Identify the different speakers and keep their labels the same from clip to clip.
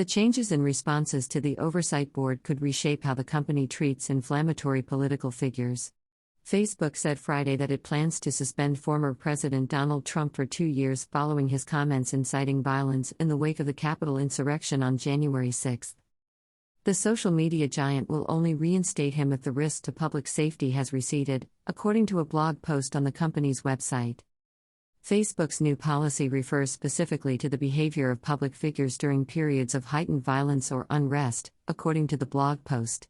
Speaker 1: The changes in responses to the Oversight Board could reshape how the company treats inflammatory political figures. Facebook said Friday that it plans to suspend former President Donald Trump for 2 years following his comments inciting violence in the wake of the Capitol insurrection on January 6. The social media giant will only reinstate him if the risk to public safety has receded, according to a blog post on the company's website. Facebook's new policy refers specifically to the behavior of public figures during periods of heightened violence or unrest, according to the blog post.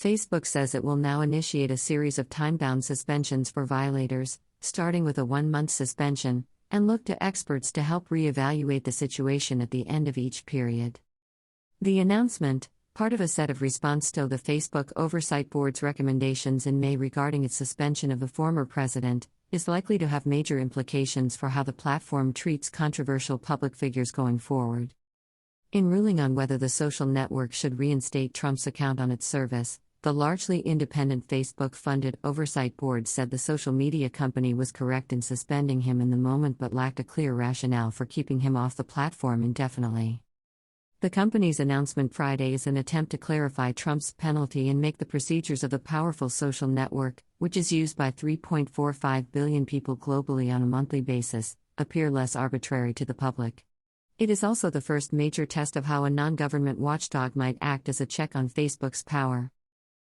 Speaker 1: Facebook says it will now initiate a series of time-bound suspensions for violators, starting with a 1-month suspension, and look to experts to help re-evaluate the situation at the end of each period. The announcement, part of a set of response to the Facebook Oversight Board's recommendations in May regarding its suspension of the former president, is likely to have major implications for how the platform treats controversial public figures going forward. In ruling on whether the social network should reinstate Trump's account on its service, the largely independent Facebook-funded Oversight Board said the social media company was correct in suspending him in the moment but lacked a clear rationale for keeping him off the platform indefinitely. The company's announcement Friday is an attempt to clarify Trump's penalty and make the procedures of the powerful social network, which is used by 3.45 billion people globally on a monthly basis, appear less arbitrary to the public. It is also the first major test of how a non-government watchdog might act as a check on Facebook's power.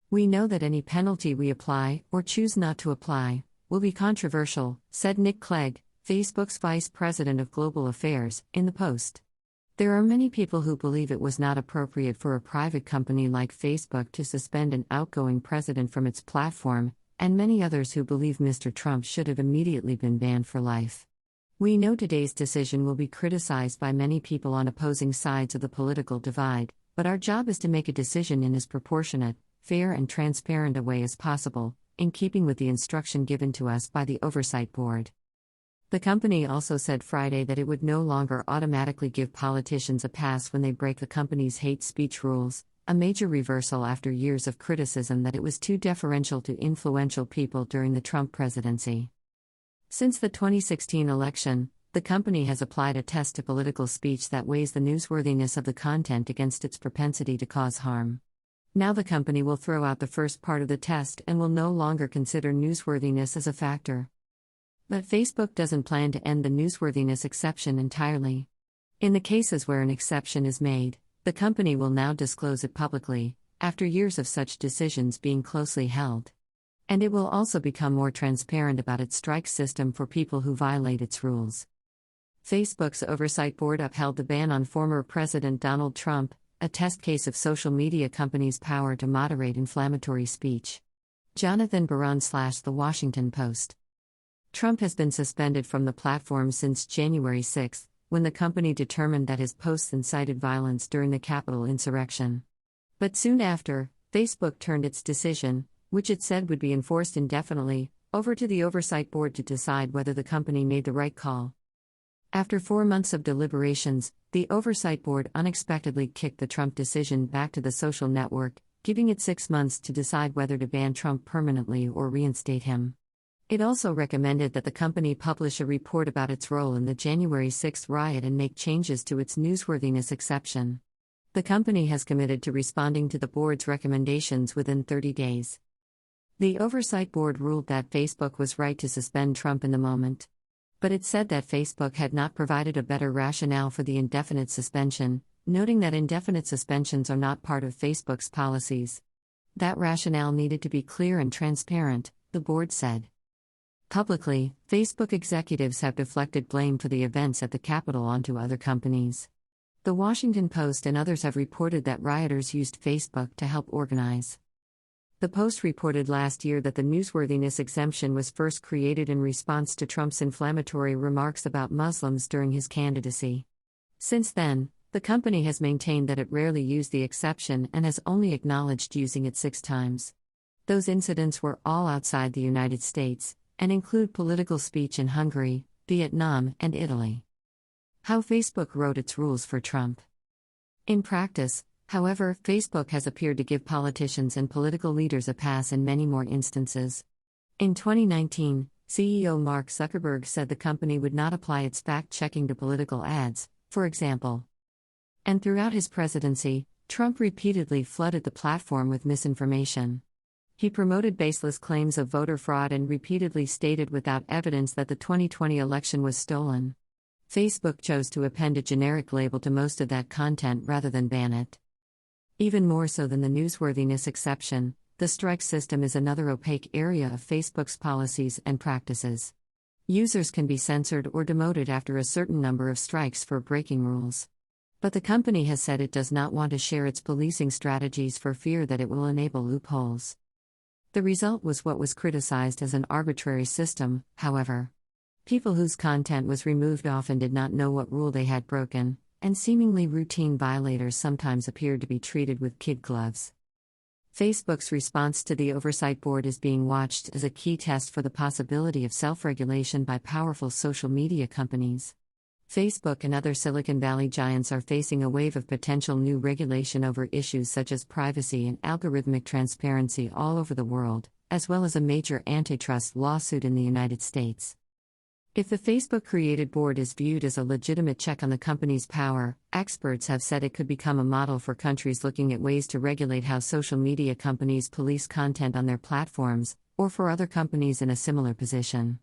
Speaker 1: "We know that any penalty we apply, or choose not to apply, will be controversial," said Nick Clegg, Facebook's vice president of global affairs, in the Post. "There are many people who believe it was not appropriate for a private company like Facebook to suspend an outgoing president from its platform, and many others who believe Mr. Trump should have immediately been banned for life. We know today's decision will be criticized by many people on opposing sides of the political divide, but our job is to make a decision in as proportionate, fair and transparent a way as possible, in keeping with the instruction given to us by the Oversight Board." The company also said Friday that it would no longer automatically give politicians a pass when they break the company's hate speech rules, a major reversal after years of criticism that it was too deferential to influential people during the Trump presidency. Since the 2016 election, the company has applied a test to political speech that weighs the newsworthiness of the content against its propensity to cause harm. Now the company will throw out the first part of the test and will no longer consider newsworthiness as a factor. But Facebook doesn't plan to end the newsworthiness exception entirely. In the cases where an exception is made, the company will now disclose it publicly, after years of such decisions being closely held. And it will also become more transparent about its strike system for people who violate its rules. Facebook's Oversight Board upheld the ban on former President Donald Trump, a test case of social media companies' power to moderate inflammatory speech. Jonathan Barron / The Washington Post. Trump has been suspended from the platform since January 6, when the company determined that his posts incited violence during the Capitol insurrection. But soon after, Facebook turned its decision, which it said would be enforced indefinitely, over to the Oversight Board to decide whether the company made the right call. After 4 months of deliberations, the Oversight Board unexpectedly kicked the Trump decision back to the social network, giving it 6 months to decide whether to ban Trump permanently or reinstate him. It also recommended that the company publish a report about its role in the January 6 riot and make changes to its newsworthiness exception. The company has committed to responding to the board's recommendations within 30 days. The Oversight Board ruled that Facebook was right to suspend Trump in the moment. But it said that Facebook had not provided a better rationale for the indefinite suspension, noting that indefinite suspensions are not part of Facebook's policies. That rationale needed to be clear and transparent, the board said. Publicly, Facebook executives have deflected blame for the events at the Capitol onto other companies. The Washington Post and others have reported that rioters used Facebook to help organize. The Post reported last year that the newsworthiness exemption was first created in response to Trump's inflammatory remarks about Muslims during his candidacy. Since then, the company has maintained that it rarely used the exception and has only acknowledged using it 6 times. Those incidents were all outside the United States, and include political speech in Hungary, Vietnam, and Italy. How Facebook wrote its rules for Trump. In practice, however, Facebook has appeared to give politicians and political leaders a pass in many more instances. In 2019, CEO Mark Zuckerberg said the company would not apply its fact-checking to political ads, for example. And throughout his presidency, Trump repeatedly flooded the platform with misinformation. He promoted baseless claims of voter fraud and repeatedly stated without evidence that the 2020 election was stolen. Facebook chose to append a generic label to most of that content rather than ban it. Even more so than the newsworthiness exception, the strike system is another opaque area of Facebook's policies and practices. Users can be censored or demoted after a certain number of strikes for breaking rules. But the company has said it does not want to share its policing strategies for fear that it will enable loopholes. The result was what was criticized as an arbitrary system, however. People whose content was removed often did not know what rule they had broken, and seemingly routine violators sometimes appeared to be treated with kid gloves. Facebook's response to the Oversight Board is being watched as a key test for the possibility of self-regulation by powerful social media companies. Facebook and other Silicon Valley giants are facing a wave of potential new regulation over issues such as privacy and algorithmic transparency all over the world, as well as a major antitrust lawsuit in the United States. If the Facebook-created board is viewed as a legitimate check on the company's power, experts have said it could become a model for countries looking at ways to regulate how social media companies police content on their platforms, or for other companies in a similar position.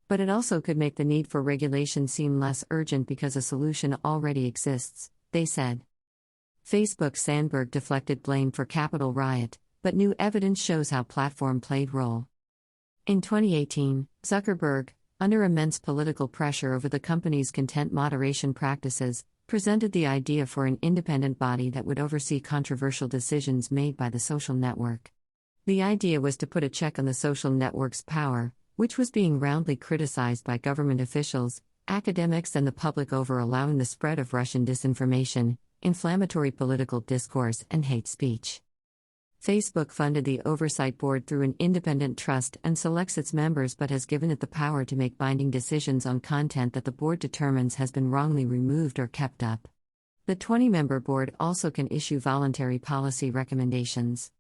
Speaker 1: But it also could make the need for regulation seem less urgent because a solution already exists, they said. Facebook's Sandberg deflected blame for Capitol riot, but new evidence shows how platform played role. In 2018, Zuckerberg, under immense political pressure over the company's content moderation practices, presented the idea for an independent body that would oversee controversial decisions made by the social network. The idea was to put a check on the social network's power, which was being roundly criticized by government officials, academics, and the public over allowing the spread of Russian disinformation, inflammatory political discourse, and hate speech. Facebook funded the Oversight Board through an independent trust and selects its members but has given it the power to make binding decisions on content that the board determines has been wrongly removed or kept up. The 20-member board also can issue voluntary policy recommendations.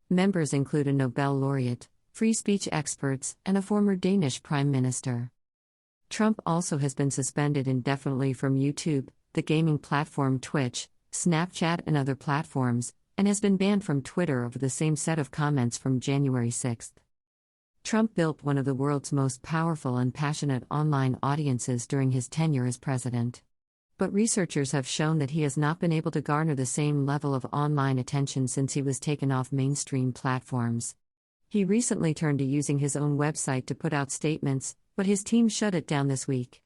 Speaker 1: Members include a Nobel laureate, free speech experts, and a former Danish prime minister. Trump also has been suspended indefinitely from YouTube, the gaming platform Twitch, Snapchat, and other platforms, and has been banned from Twitter over the same set of comments from January 6. Trump built one of the world's most powerful and passionate online audiences during his tenure as president. But researchers have shown that he has not been able to garner the same level of online attention since he was taken off mainstream platforms. He recently turned to using his own website to put out statements, but his team shut it down this week.